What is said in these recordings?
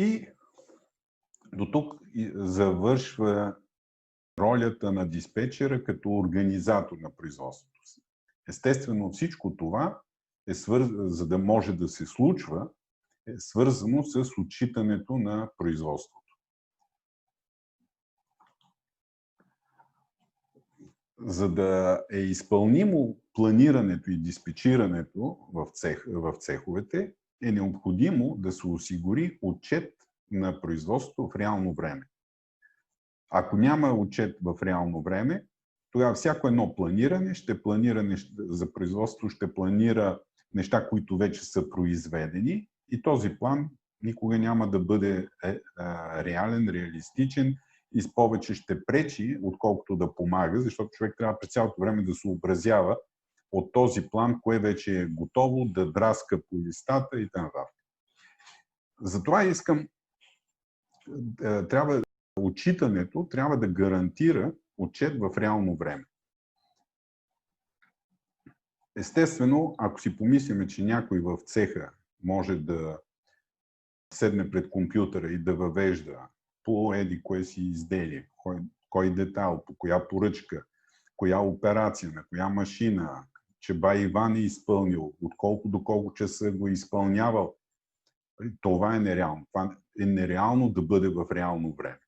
И до тук завършва ролята на диспетчера като организатор на производството си. Естествено, всичко това за да може да се случва, е свързано с отчитането на производството. За да е изпълнимо планирането и диспетчирането в цеховете, е необходимо да се осигури отчет на производството в реално време. Ако няма отчет в реално време, тогава всяко едно планиране за производство ще планира неща, които вече са произведени, и този план никога няма да бъде реален, реалистичен и повече ще пречи, отколкото да помага, защото човек трябва през цялото време да се съобразява от този план, кое вече е готово, да драска по листата и т.н. Затова отчитането трябва да гарантира отчет в реално време. Естествено, ако си помислиме, че някой в цеха може да седне пред компютъра и да въвежда по кое си изделие, кой детайл, по коя поръчка, коя операция, на коя машина, че бай Иван е изпълнил, до колко часа го е изпълнявал, това е нереално. Това е нереално да бъде в реално време.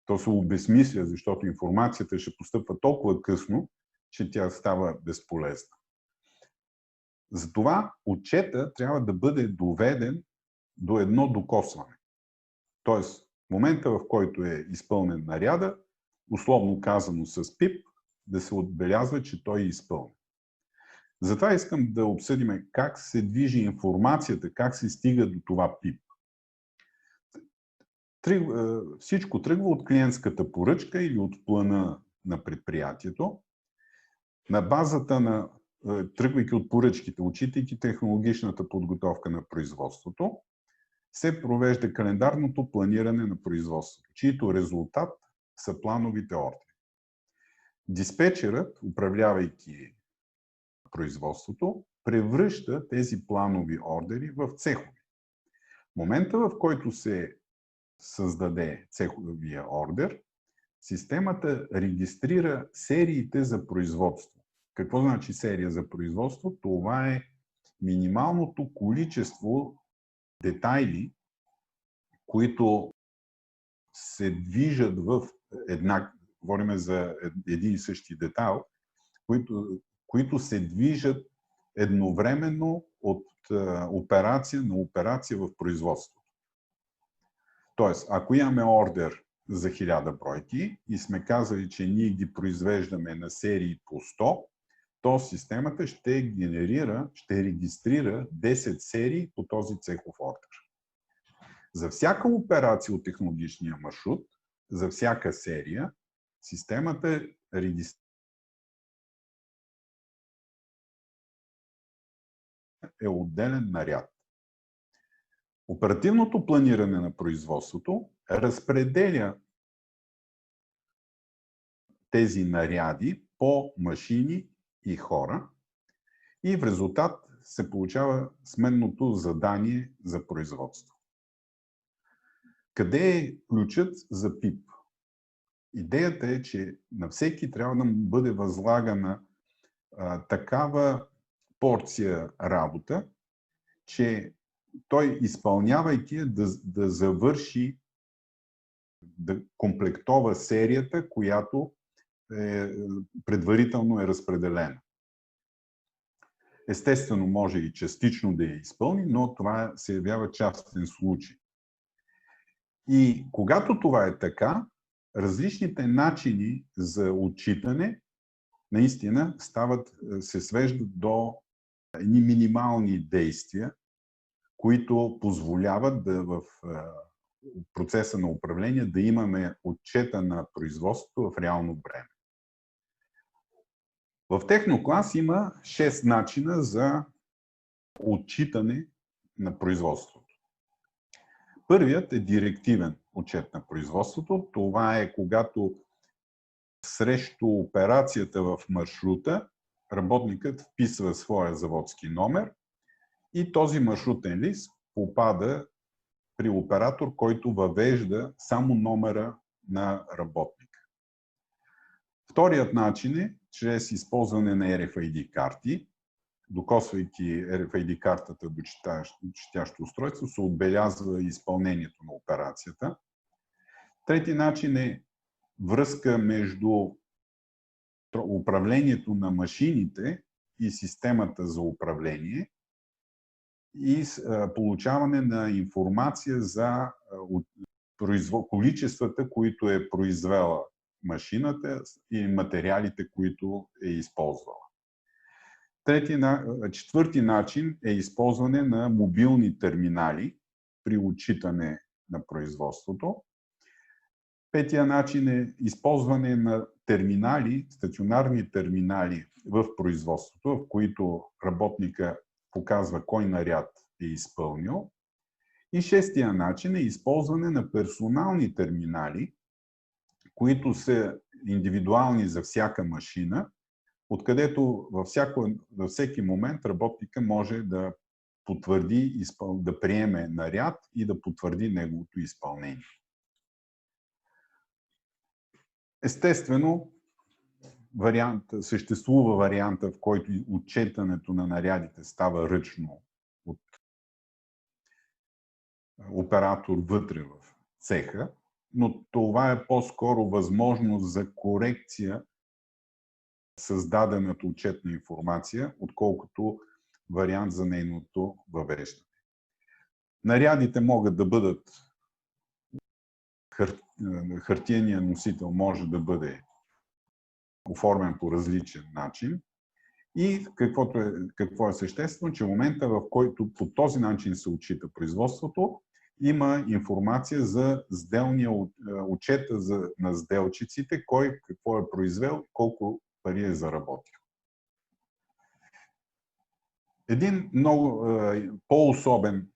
То се обезмисля, защото информацията ще постъпва толкова късно, че тя става безполезна. Затова отчета трябва да бъде доведен до едно докосване. Тоест, в момента, в който е изпълнен наряда, условно казано с пип, да се отбелязва, че той е изпълнен. Затова искам да обсъдим как се движи информацията, как се стига до това пип. Всичко тръгва от клиентската поръчка или от плана на предприятието. На базата тръгвайки от поръчките, отчитайки технологичната подготовка на производството, се провежда календарното планиране на производството, чието резултат са плановите ордери. Диспетчерът, управлявайки производството, превръща тези планови ордери в цехови. В момента, в който се създаде цеховия ордер, системата регистрира сериите за производство. Какво значи серия за производство? Това е минималното количество детайли, които се движат говорим за един и същи детайл, които се движат едновременно от операция на операция в производството. Тоест, ако имаме ордер за 1000 бройки и сме казали, че ние ги произвеждаме на серии по 100, то системата ще регистрира 10 серии по този цехов ордер. За всяка операция от технологичния маршрут, за всяка серия, системата регистрира отделен наряд. Оперативното планиране на производството разпределя тези наряди по машини и хора и в резултат се получава сменното задание за производство. Къде е ключът за ПИП? Идеята е, че на всеки трябва да му бъде възлагана такава порция работа, че той, изпълнявайки, да завърши, да комплектова серията, която предварително е разпределена. Естествено, може и частично да я изпълни, но това се явява частен случай. И когато това е така, различните начини за отчитане наистина се свеждат до едни минимални действия, които позволяват в процеса на управление да имаме отчета на производството в реално време. В Техноклас има 6 начина за отчитане на производството. Първият е директивен отчет на производството. Това е когато срещу операцията в маршрута работникът вписва своя заводски номер и този маршрутен лист попада при оператор, който въвежда само номера на работника. Вторият начин е чрез използване на RFID карти. Докосвайки RFID картата до четящо устройство, се отбелязва изпълнението на операцията. Трети начин е връзка между управлението на машините и системата за управление и получаване на информация за количествата, които е произвела машината и материалите, които е използвала. Четвърти начин е използване на мобилни терминали при отчитане на производството. Петия начин е използване на терминали, стационарни терминали в производството, в които работника показва кой наряд е изпълнил. И шестия начин е използване на персонални терминали, които са индивидуални за всяка машина, откъдето във всеки момент работника може да потвърди, да приеме наряд и да потвърди неговото изпълнение. Естествено, съществува варианта, в който отчетането на нарядите става ръчно от оператор вътре в цеха, но това е по-скоро възможност за корекция създадената отчетна информация, отколкото вариант за нейното въвеждане. Нарядите могат да бъдат хартиения носител може да бъде оформен по различен начин и какво е съществено, че в момента, в който по този начин се отчита производството, има информация за отчета на сделчиците, кой какво е произвел, колко пари е заработил. Един много по-особен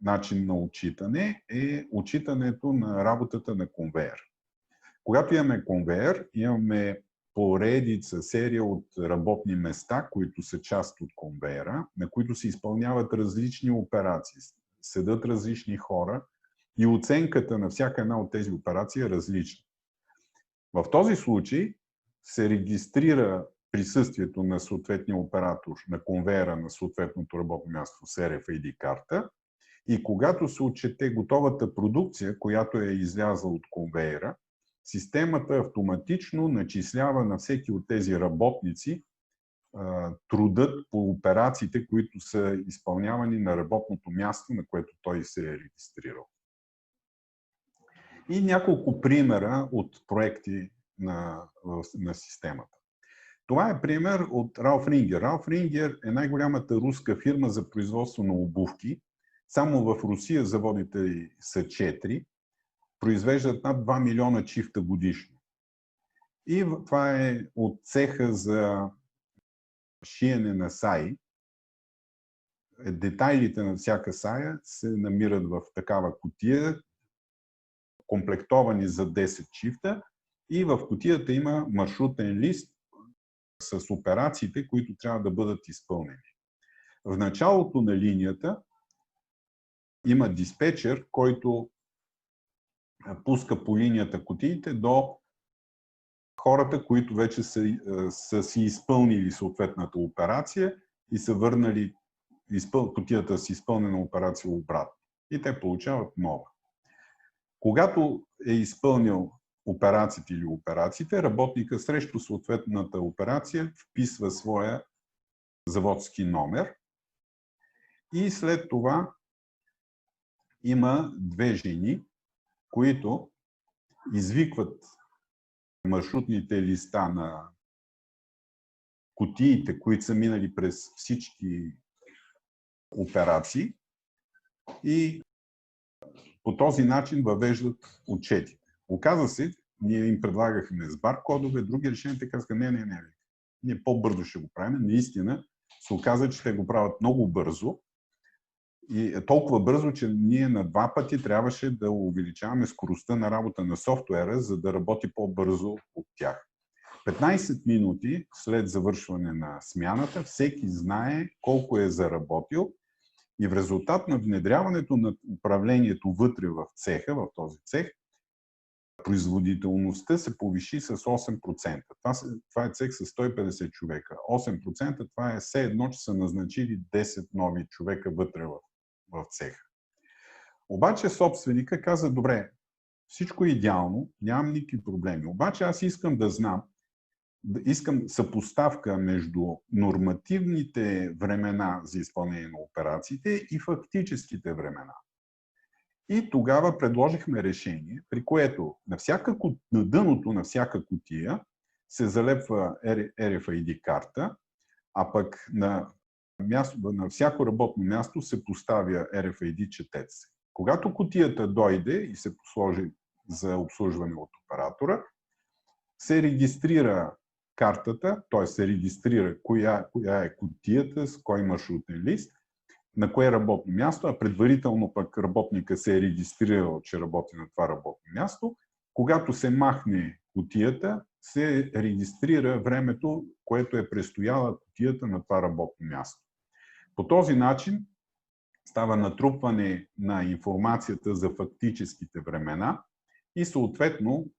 начин на отчитане е отчитането на работата на конвейер. Когато имаме конвейер, имаме поредица, серия от работни места, които са част от конвейера, на които се изпълняват различни операции, седат различни хора и оценката на всяка една от тези операции е различна. В този случай се регистрира присъствието на съответния оператор на конвейера на съответното работно място с RFID карта и когато се отчете готовата продукция, която е излязла от конвейера, системата автоматично начислява на всеки от тези работници трудът по операциите, които са изпълнявани на работното място, на което той се е регистрирал. И няколко примера от проекти на системата. Това е пример от Ралф Рингер. Ралф Рингер е най-голямата руска фирма за производство на обувки. Само в Русия заводите са 4. Произвеждат над 2 милиона чифта годишно. И това е от цеха за шиене на саи. Детайлите на всяка сая се намират в такава кутия, комплектовани за 10 чифта и в кутията има маршрутен лист с операциите, които трябва да бъдат изпълнени. В началото на линията има диспетчер, който пуска по линията кутиите до хората, които вече са си изпълнили съответната операция и са върнали кутията с изпълнена операция обратно. И те получават нова. Когато е изпълнил операциите или операциите, работника срещу съответната операция вписва своя заводски номер и след това има две жени, които извикват маршрутните листа на кутиите, които са минали през всички операции и по този начин въвеждат отчетите. Оказва се, ние им предлагахме с бар-кодове, други решения, те казаха, не, ние по-бързо ще го правим. Наистина се оказа, че те го правят много бързо и толкова бързо, че ние на 2 пъти трябваше да увеличаваме скоростта на работа на софтуера, за да работи по-бързо от тях. 15 минути след завършване на смяната, всеки знае колко е заработил И в резултат на внедряването на управлението вътре в цеха, в този цех, производителността се повиши с 8%. Това е цех с 150 човека. 8% това е все едно, че са назначили 10 нови човека вътре в цеха. Обаче собственика каза, добре, всичко е идеално, нямам никакви проблеми. Обаче аз искам да знам, искам съпоставка между нормативните времена за изпълнение на операциите и фактическите времена. И тогава предложихме решение, при което на дъното на всяка кутия се залепва RFID карта, а пък на всяко работно място се поставя RFID четец. Когато кутията дойде и се посложи за обслужване от оператора, се регистрира картата, т.е. се регистрира коя е кутията, с кой маршрутен лист, на кое работно място, а предварително пък работника се е регистрирал, че работи на това работно място. Когато се махне кутията, се регистрира времето, което е престояла кутията на това работно място. По този начин става натрупване на информацията за фактическите времена и съответно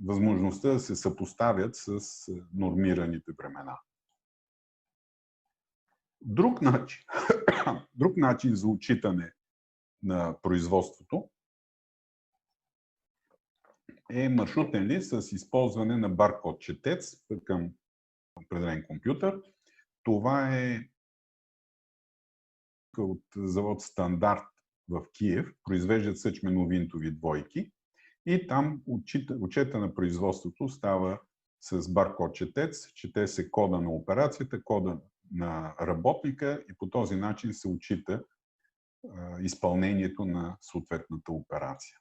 възможността да се съпоставят с нормираните времена. Друг начин за отчитане на производството е маршрутен лист с използване на баркод четец към определен компютър. Това е от завод Стандарт в Киев, произвеждат съчмено-винтови двойки и там отчета на производството става с баркод четец, чете се кода на операцията, кода на работника и по този начин се отчита изпълнението на съответната операция.